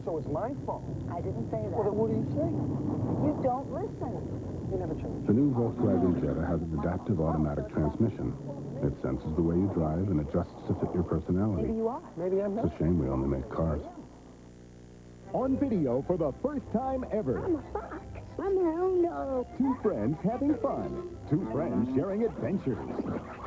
so it's my fault. I didn't say that. Well, then what do you say? You don't listen. You never change. The new Volkswagen Jetta has an adaptive automatic transmission. It senses the way you drive and adjusts to fit your personality. Maybe you are. Maybe I'm not. It's a shame we only make cars. On video for the first time ever. I'm a fox. I'm a hound. Two friends having fun. Two friends sharing adventures.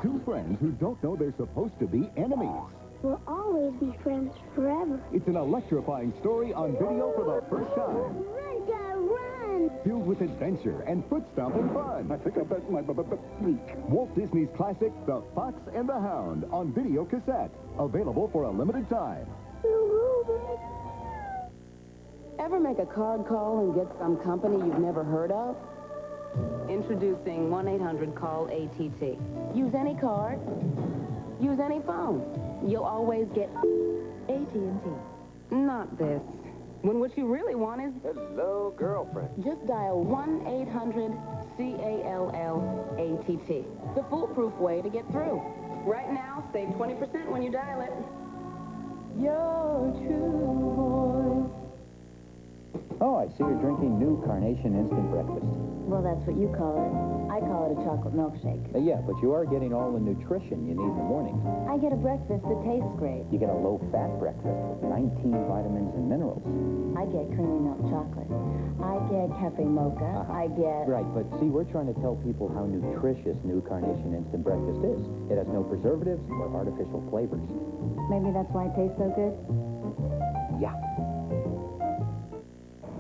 Two friends who don't know they're supposed to be enemies. We'll always be friends forever. It's an electrifying story on video for the first time. Run, Dad, run! Filled with adventure and foot-stomping fun. I think I bet my beak. Walt Disney's classic, The Fox and the Hound, on video cassette. Available for a limited time. Ever make a card call and get some company you've never heard of? Introducing 1-800-CALL-ATT. Use any card, use any phone. You'll always get AT&T. Not this. When what you really want is... Hello, girlfriend. Just dial 1-800-CALL-ATT. The foolproof way to get through. Right now, save 20% when you dial it. Your true voice. Oh, I see you're drinking new Carnation Instant Breakfast. Well, that's what you call it. I call it a chocolate milkshake. Yeah, but you are getting all the nutrition you need in the morning. I get a breakfast that tastes great. You get a low-fat breakfast with 19 vitamins and minerals. I get creamy milk chocolate. I get cafe mocha. I get... Right, but see, we're trying to tell people how nutritious new Carnation Instant Breakfast is. It has no preservatives or artificial flavors. Maybe that's why it tastes so good? Yeah.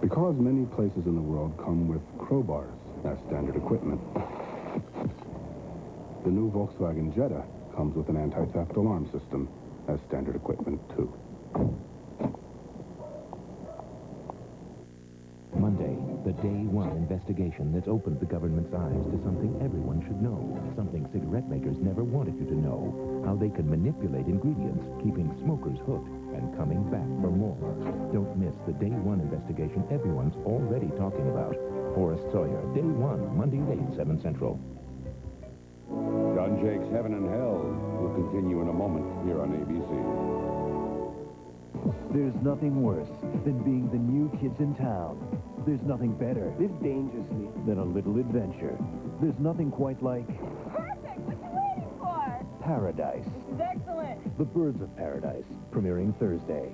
Because many places in the world come with crowbars as standard equipment, the new Volkswagen Jetta comes with an anti-theft alarm system as standard equipment, too. Monday, the day one investigation that's opened the government's eyes to something everyone should know, something cigarette makers never wanted you to know, how they can manipulate ingredients, keeping smokers hooked and coming back for more. Don't miss the day one investigation everyone's already talking about. Forrest Sawyer, day one, Monday late, 7 Central. John Jake's Heaven and Hell will continue in a moment here on ABC. There's nothing worse than being the new kids in town. There's nothing better. Live dangerously. Than a little adventure. There's nothing quite like... Perfect! What you waiting for? Paradise. This is excellent. The Birds of Paradise, premiering Thursday.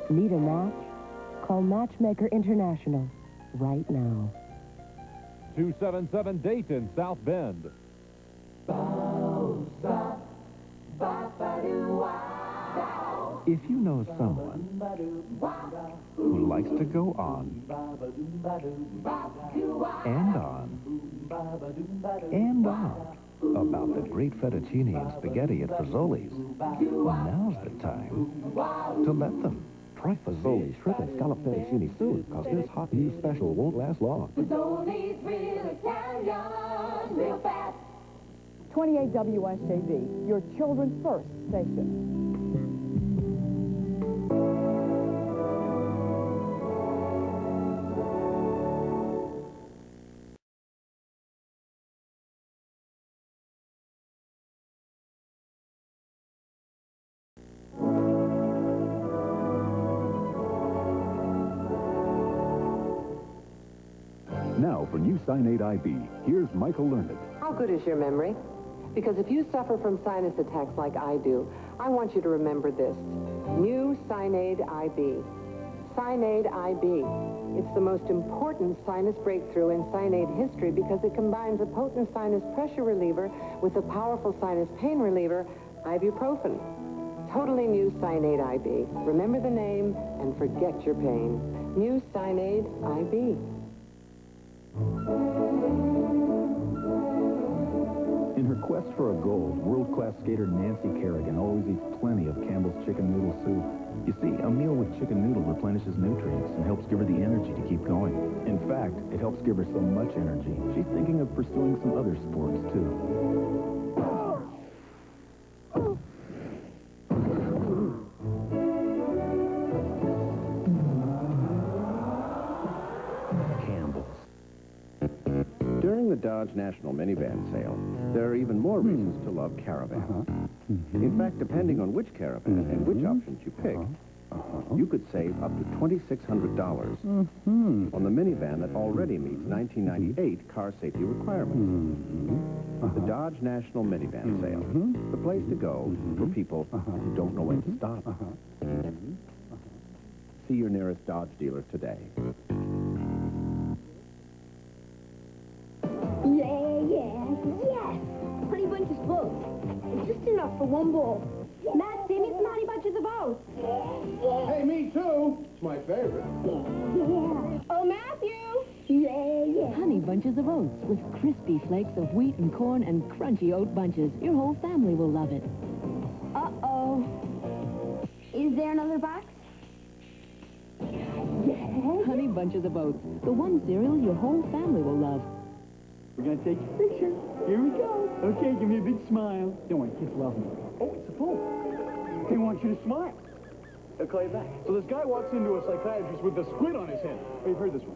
Need a match? Call Matchmaker International right now. 277 Dayton, South Bend. If you know someone who likes to go on and on and on about the great fettuccine and spaghetti at Fazoli's, now's the time to let them. Try Fazoli's shrimp and scallop fettuccine soon, because this hot new special won't last long. Fazoli's real Italian, real fast. 28 WSJV, your children's first station. Now for new Cyanate IB, here's Michael Learned. How good is your memory? Because if you suffer from sinus attacks like I do, I want you to remember this. New Cyanate IB. Cyanate IB. It's the most important sinus breakthrough in cyanate history because it combines a potent sinus pressure reliever with a powerful sinus pain reliever, ibuprofen. Totally new Cyanate IB. Remember the name and forget your pain. New Cyanate IB. In her quest for a gold, world-class skater Nancy Kerrigan always eats plenty of Campbell's chicken noodle soup. You see, a meal with chicken noodle replenishes nutrients and helps give her the energy to keep going. In fact, it helps give her so much energy, she's thinking of pursuing some other sports, too. During the Dodge National Minivan sale, there are even more reasons to love caravans. In fact, depending on which caravan and which options you pick, you could save up to $2,600 on the minivan that already meets 1998 car safety requirements. The Dodge National Minivan Sale, the place to go for people who don't know when to stop. See your nearest Dodge dealer today. Yes! Honey Bunches of Oats. It's just enough for one bowl. Matt, save me some Honey Bunches of Oats. Hey, me too. It's my favorite. Yeah. Oh, Matthew! Yeah. Honey Bunches of Oats with crispy flakes of wheat and corn and crunchy oat bunches. Your whole family will love it. Uh-oh. Is there another box? Yes. Honey Bunches of Oats, the one cereal your whole family will love. We're going to take a picture. Here we go. Okay, give me a big smile. Don't worry, kids love me. Oh, it's a phone. They want you to smile. They'll call you back. So this guy walks into a psychiatrist with a squid on his head. Oh, you've heard this one.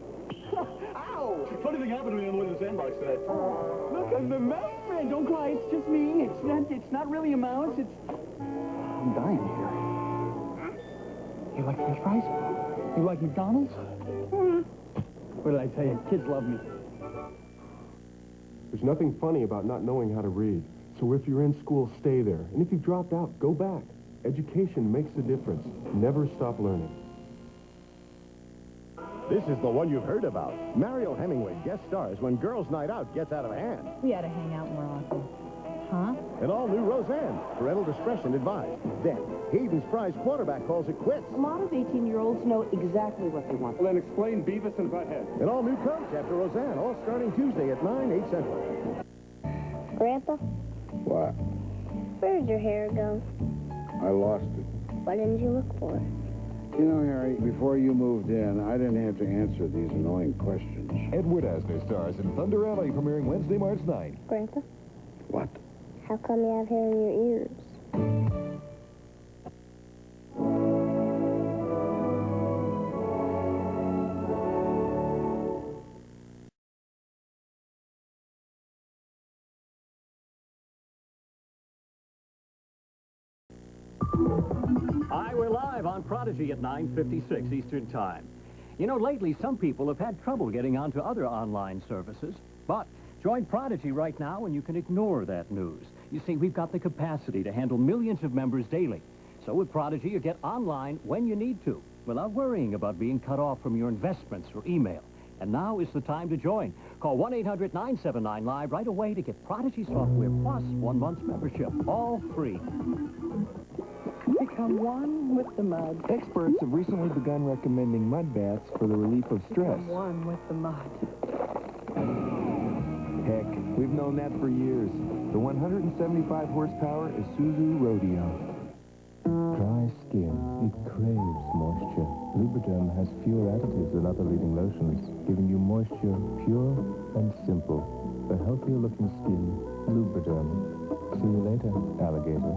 Ow! Funny thing happened to me on the way to the sandbox today. Look, I'm the mouse man. Don't cry. It's just me. It's not really a mouse. I'm dying here. You like French fries? You like McDonald's? What did I tell you? Kids love me. There's nothing funny about not knowing how to read. So if you're in school, stay there. And if you've dropped out, go back. Education makes a difference. Never stop learning. This is the one you've heard about. Mariel Hemingway guest stars when Girls' Night Out gets out of hand. We ought to hang out more often. Huh? An all-new Roseanne. Parental discretion advised. Then, Hayden's prize quarterback calls it quits. A lot of 18-year-olds know exactly what they want. Well, then explain Beavis and Butthead. An all-new coach after Roseanne, all starting Tuesday at 9, 8 Central. Grandpa, What? where did your hair go? I lost it. What didn't you look for? You know, Harry, before you moved in, I didn't have to answer these annoying questions. Edward Asner stars in Thunder Alley, premiering Wednesday, March 9th. Grandpa, What? how come you have hair in your ears? Hi, we're live on Prodigy at 9:56 Eastern Time. You know, lately some people have had trouble getting onto other online services, but join Prodigy right now and you can ignore that news. You see, we've got the capacity to handle millions of members daily. So with Prodigy, you get online when you need to, without worrying about being cut off from your investments or email. And now is the time to join. Call 1-800-979-LIVE right away to get Prodigy software plus 1 month's membership, all free. Become one with the mud. Experts have recently begun recommending mud baths for the relief of stress. Become one with the mud. Heck, we've known that for years. The 175 horsepower Isuzu Rodeo. Dry skin, it craves moisture. Lubriderm has fewer additives than other leading lotions, giving you moisture pure and simple. For healthier looking skin, Lubriderm. See you later, alligator.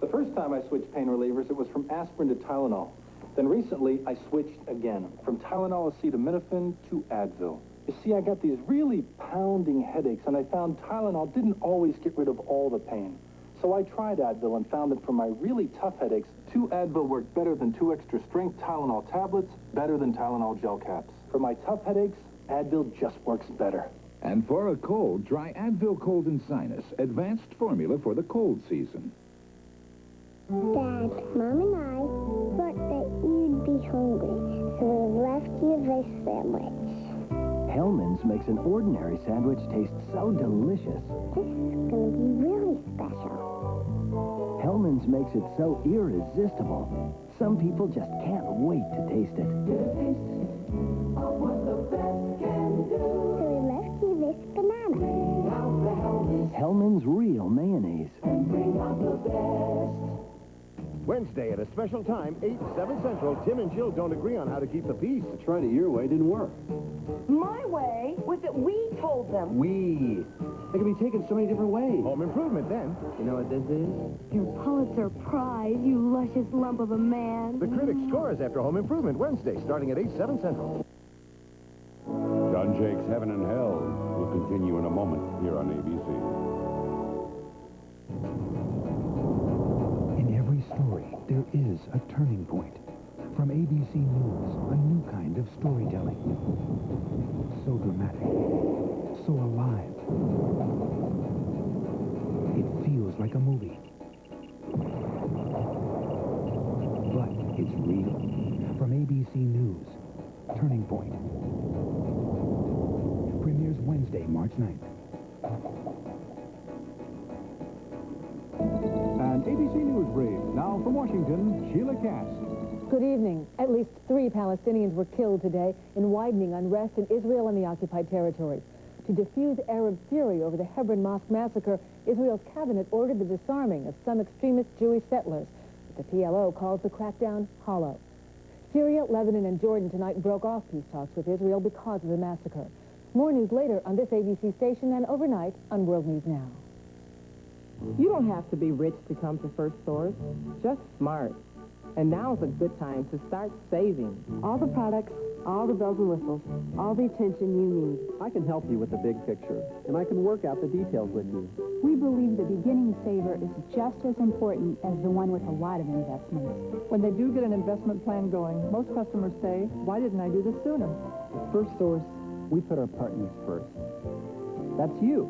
The first time I switched pain relievers, it was from aspirin to Tylenol. Then recently, I switched again, from Tylenol acetaminophen to Advil. You see, I got these really pounding headaches, and I found Tylenol didn't always get rid of all the pain. So I tried Advil and found that for my really tough headaches, 2 Advil worked better than 2 extra strength Tylenol tablets, better than Tylenol gel caps. For my tough headaches, Advil just works better. And for a cold, try Advil Cold and Sinus, advanced formula for the cold season. Dad, Mom and I thought that you'd be hungry, so we left you this sandwich. Hellman's makes an ordinary sandwich taste so delicious. This is going to be really special. Hellman's makes it so irresistible. Some people just can't wait to taste it. So we left you this banana. Hellman's real mayonnaise. Wednesday at a special time, 8, 7 Central, Tim and Jill don't agree on how to keep the peace. Tried it your way, didn't work. My way was that we told them. We. They can be taken so many different ways. Home improvement, then. You know what this is? Your Pulitzer Prize, you luscious lump of a man. The Critic scores after Home Improvement, Wednesday, starting at 8, 7 Central. John Jake's Heaven and Hell will continue in a moment here on ABC. In every story, there is a turning point. From ABC News, a new kind of storytelling. So dramatic, so alive. It feels like a movie. But it's real. From ABC News, Turning Point. Premieres Wednesday, March 9th. An ABC News brief. Now from Washington, Sheila Cass. Good evening. At least 3 Palestinians were killed today in widening unrest in Israel and the occupied territories. To diffuse Arab fury over the Hebron Mosque massacre, Israel's cabinet ordered the disarming of some extremist Jewish settlers. But the PLO calls the crackdown hollow. Syria, Lebanon, and Jordan tonight broke off peace talks with Israel because of the massacre. More news later on this ABC station and overnight on World News Now. You don't have to be rich to come to First Source, just smart. And now's a good time to start saving. All the products, all the bells and whistles, all the attention you need. I can help you with the big picture, and I can work out the details with you. We believe the beginning saver is just as important as the one with a lot of investments. When they do get an investment plan going, most customers say, why didn't I do this sooner? At First Source, we put our partners first. That's you.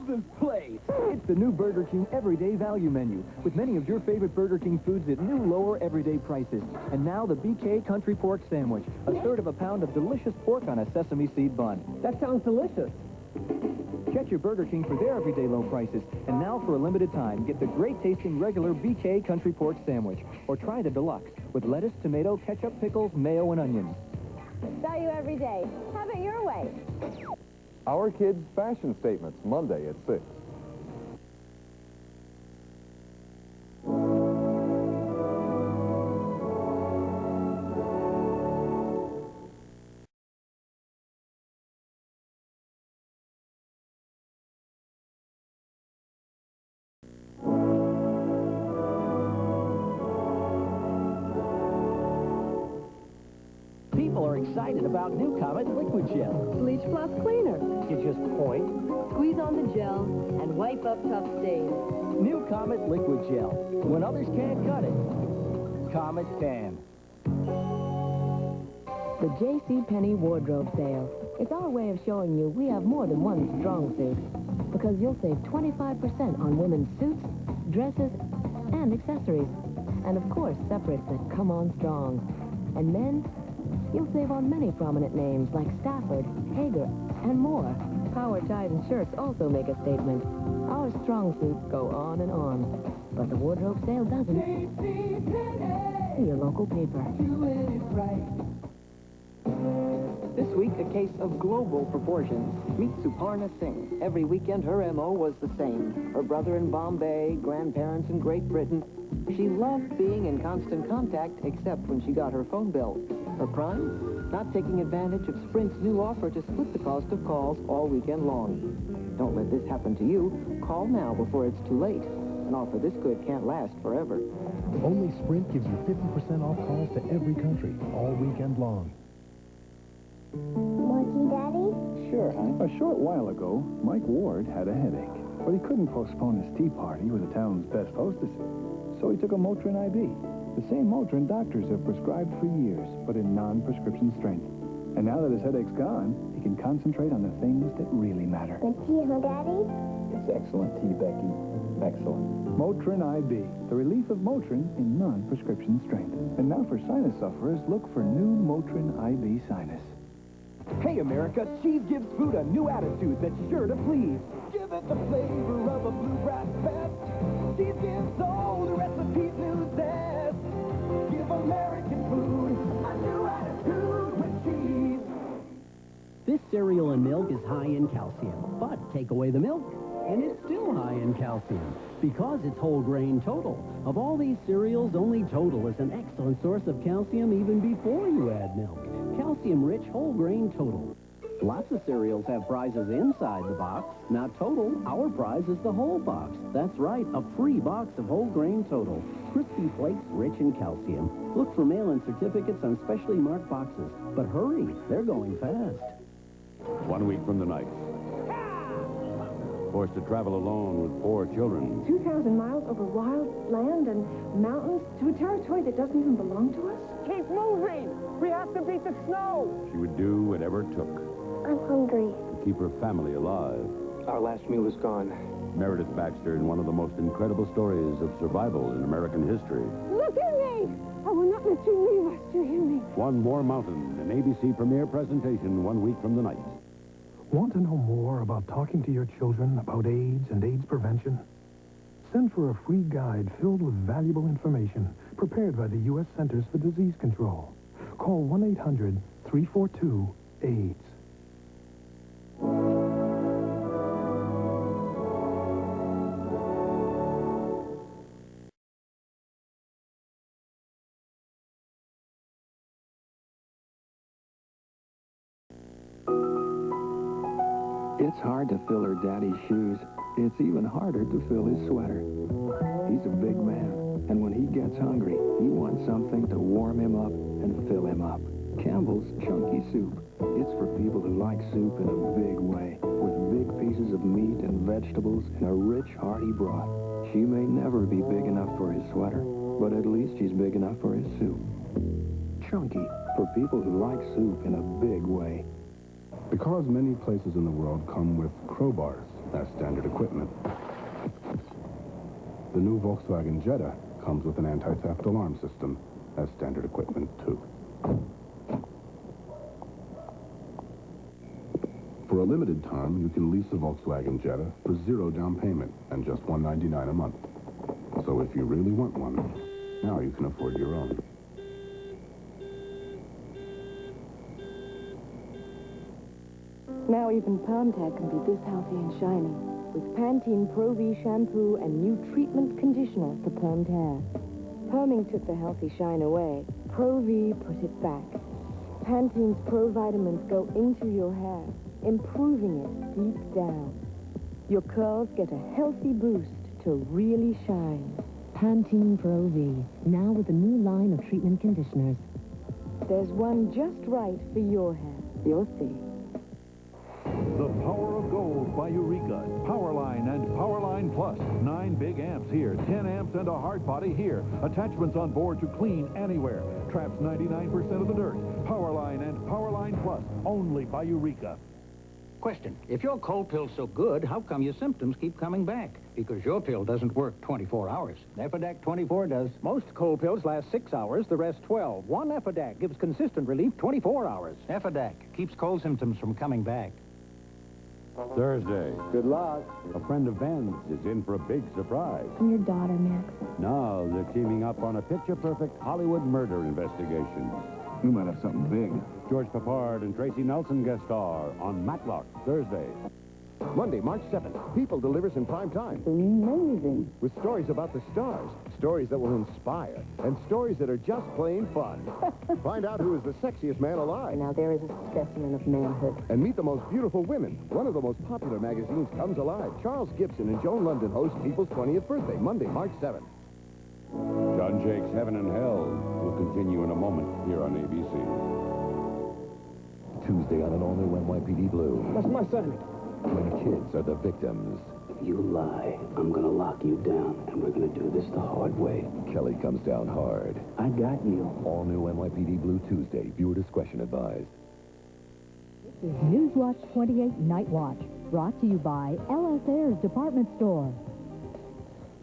This place. It's the new Burger King Everyday Value Menu, with many of your favorite Burger King foods at new lower everyday prices. And now the BK Country Pork Sandwich, a third of a pound of delicious pork on a sesame seed bun. That sounds delicious. Check your Burger King for their everyday low prices. And now for a limited time, get the great tasting regular BK Country Pork Sandwich, or try the deluxe with lettuce, tomato, ketchup, pickles, mayo, and onions. Value every day. Have it your way. Our Kids' Fashion Statements, Monday at 6. People are excited about new Comet Liquid Gel. Bleach Plus Cleaner. You just point. Squeeze on the gel and wipe up tough stains. New Comet Liquid Gel. When others can't cut it, Comet can. The JCPenney Wardrobe Sale. It's our way of showing you we have more than one strong suit. Because you'll save 25% on women's suits, dresses, and accessories. And of course, separates that come on strong. And men, you'll save on many prominent names like Stafford, Hager, and more. Power ties and shirts also make a statement. Our strong suits go on and on. But the wardrobe sale doesn't. See your local paper. This week, a case of global proportions. Meet Suparna Singh. Every weekend, her M.O. was the same. Her brother in Bombay, grandparents in Great Britain. She loved being in constant contact, except when she got her phone bill. Her crime? Not taking advantage of Sprint's new offer to split the cost of calls all weekend long. Don't let this happen to you. Call now before it's too late. An offer this good can't last forever. Only Sprint gives you 50% off calls to every country all weekend long. Monkey Daddy? Sure, honey. A short while ago, Mike Ward had a headache, but he couldn't postpone his tea party with the town's best hostesses. So he took a Motrin IB, the same Motrin doctors have prescribed for years, but in non-prescription strength. And now that his headache's gone, he can concentrate on the things that really matter. Good tea, huh, Daddy? It's excellent tea, Becky. Excellent. Motrin IB, the relief of Motrin in non-prescription strength. And now for sinus sufferers, look for new Motrin IB Sinus. Hey, America, cheese gives food a new attitude that's sure to please. Give it the flavor of a bluegrass fest. Cheese gives all the recipes new zest. Give American food a new attitude with cheese. This cereal and milk is high in calcium, but take away the milk, and it's still high in calcium because it's whole grain Total. Of all these cereals, only Total is an excellent source of calcium even before you add milk. Calcium-rich whole grain Total. Lots of cereals have prizes inside the box. Now Total, our prize is the whole box. That's right, a free box of whole grain Total. Crispy flakes rich in calcium. Look for mail-in certificates on specially marked boxes. But hurry, they're going fast. 1 week from tonight. Forced to travel alone with 4 children. 2,000 miles over wild land and mountains to a territory that doesn't even belong to us? Keep moving! We have to beat the snow! She would do whatever it took I'm hungry. to keep her family alive. Our last meal is gone. Meredith Baxter in one of the most incredible stories of survival in American history. Look at me! I will not let you leave us, do you hear me? One More Mountain, an ABC premiere presentation 1 week from the night. Want to know more about talking to your children about AIDS and AIDS prevention? Send for a free guide filled with valuable information prepared by the U.S. Centers for Disease Control. Call 1-800-342-AIDS. It's hard to fill her daddy's shoes. It's even harder to fill his sweater. He's a big man, and when he gets hungry, he wants something to warm him up and fill him up. Campbell's Chunky Soup. It's for people who like soup in a big way, with big pieces of meat and vegetables in a rich, hearty broth. She may never be big enough for his sweater, but at least she's big enough for his soup. Chunky, for people who like soup in a big way. Because many places in the world come with crowbars as standard equipment, the new Volkswagen Jetta comes with an anti-theft alarm system as standard equipment, too. For a limited time, you can lease a Volkswagen Jetta for 0 down payment and just $199 a month. So if you really want one, now you can afford your own. Now even Palmtag can be this healthy and shiny. With Pantene Pro V shampoo and new treatment conditioner for permed hair. Perming took the healthy shine away. Pro V put it back. Pantene's Pro Vitamins go into your hair, improving it deep down. Your curls get a healthy boost to really shine. Pantene Pro V, now with a new line of treatment conditioners. There's one just right for your hair. You'll see. The Power of Gold by Eureka. Powerline and Powerline Plus. 9 big amps here, 10 amps and a hard body here. Attachments on board to clean anywhere. Traps 99% of the dirt. Powerline and Powerline Plus. Only by Eureka. Question. If your cold pill's so good, how come your symptoms keep coming back? Because your pill doesn't work 24 hours. Epidac 24 does. Most cold pills last 6 hours, the rest 12. One Epidac gives consistent relief 24 hours. Epidac keeps cold symptoms from coming back. Thursday. Good luck. A friend of Ben's is in for a big surprise. I'm your daughter, Max. Now they're teaming up on a picture-perfect Hollywood murder investigation. We might have something big. George Papard and Tracy Nelson guest star on Matlock, Thursday. Monday, March 7th, People delivers in prime time. Amazing. With stories about the stars, stories that will inspire, and stories that are just plain fun. Find out who is the sexiest man alive. Now there is a specimen of manhood. And meet the most beautiful women. One of the most popular magazines comes alive. Charles Gibson and Joan London host People's 20th birthday, Monday, March 7th. John Jake's Heaven and Hell will continue in a moment here on ABC. Tuesday on an all-new NYPD Blue. That's my son. When kids are the victims. If you lie, I'm gonna lock you down, and we're gonna do this the hard way. Kelly comes down hard. I got you. All new NYPD Blue Tuesday. Viewer discretion advised. This is Newswatch 28 Night Watch, brought to you by LS Ayres Department Store.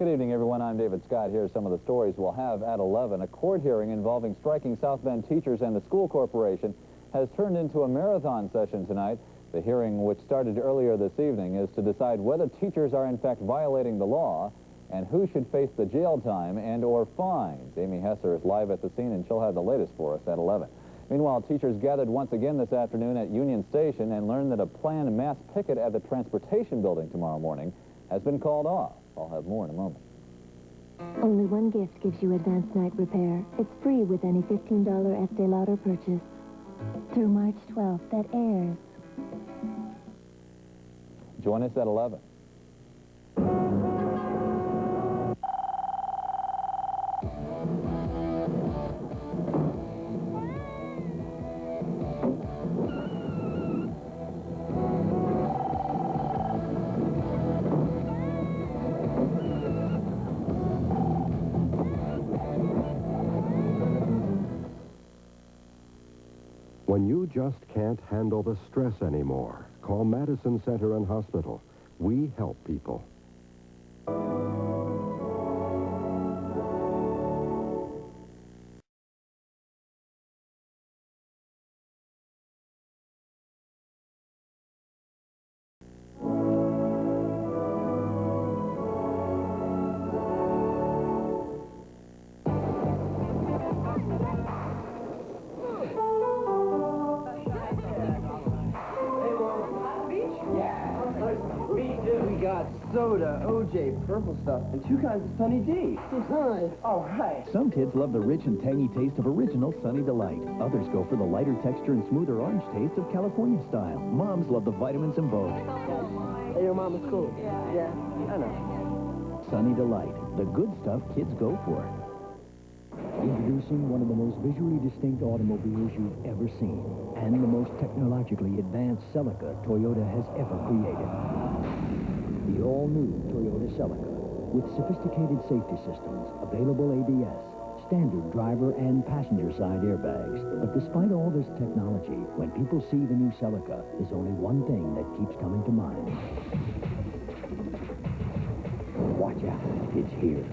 Good evening, everyone. I'm David Scott. Here are some of the stories we'll have at 11. A court hearing involving striking South Bend teachers and the school corporation has turned into a marathon session tonight. The hearing, which started earlier this evening, is to decide whether teachers are in fact violating the law and who should face the jail time and or fines. Amy Hesser is live at the scene, and she'll have the latest for us at 11. Meanwhile, teachers gathered once again this afternoon at Union Station and learned that a planned mass picket at the transportation building tomorrow morning has been called off. I'll have more in a moment. Only one gift gives you advanced night repair. It's free with any $15 Estee Lauder purchase. Through March 12th at Ayres. Join us at 11. When you just can't handle the stress anymore, call Madison Center and Hospital. We help people. We got soda, OJ, purple stuff, and 2 kinds of Sunny D. Hi. All right. Some kids love the rich and tangy taste of original Sunny Delight. Others go for the lighter texture and smoother orange taste of California style. Moms love the vitamins in both. Hey, your mom is cool. Yeah, I know. Sunny Delight, the good stuff kids go for. Introducing one of the most visually distinct automobiles you've ever seen, and the most technologically advanced Celica Toyota has ever created. The all-new Toyota Celica, with sophisticated safety systems, available ABS, standard driver and passenger side airbags. But despite all this technology, when people see the new Celica, there's only one thing that keeps coming to mind. Watch out, it's here.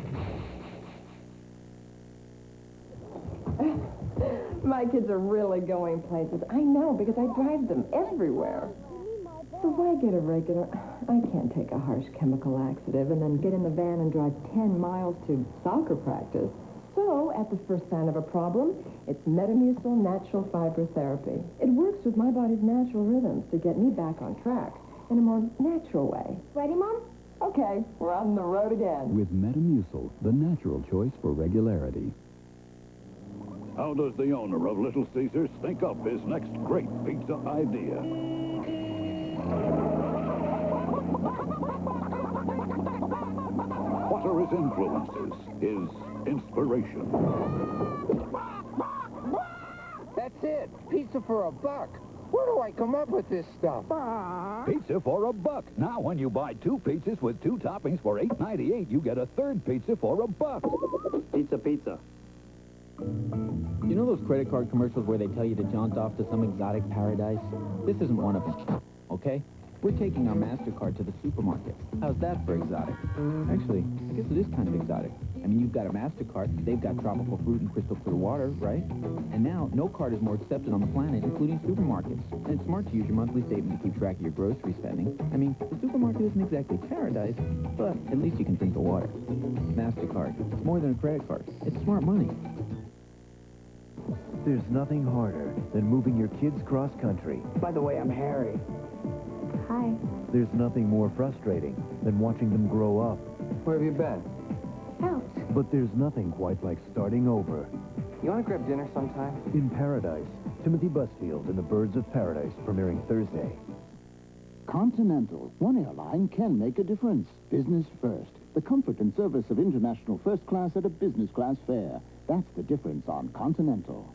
My kids are really going places. I know, because I drive them everywhere. So why get a regular... I can't take a harsh chemical laxative and then get in the van and drive 10 miles to soccer practice. So, at the first sign of a problem, it's Metamucil Natural Fiber Therapy. It works with my body's natural rhythms to get me back on track in a more natural way. Ready, Mom? Okay, we're on the road again. With Metamucil, the natural choice for regularity. How does the owner of Little Caesars think up his next great pizza idea? What are his influences, his inspiration? That's it. Pizza for $1. Where do I come up with this stuff? Pizza for $1. Now, when you buy 2 pizzas with 2 toppings for $8.98, you get a third pizza for $1. Pizza, pizza. You know those credit card commercials where they tell you to jaunt off to some exotic paradise? This isn't one of them, okay? We're taking our MasterCard to the supermarket. How's that for exotic? Actually, I guess it is kind of exotic. I mean, you've got a MasterCard, they've got tropical fruit and crystal clear water, right? And now, no card is more accepted on the planet, including supermarkets. And it's smart to use your monthly statement to keep track of your grocery spending. I mean, the supermarket isn't exactly paradise, but at least you can drink the water. MasterCard, it's more than a credit card. It's smart money. There's nothing harder than moving your kids cross-country. By the way, I'm Harry. Hi. There's nothing more frustrating than watching them grow up. Where have you been? Out. But there's nothing quite like starting over. You want to grab dinner sometime? In Paradise, Timothy Busfield and the Birds of Paradise, premiering Thursday. Continental. One airline can make a difference. Business first. The comfort and service of international first class at a business class fare. That's the difference on Continental.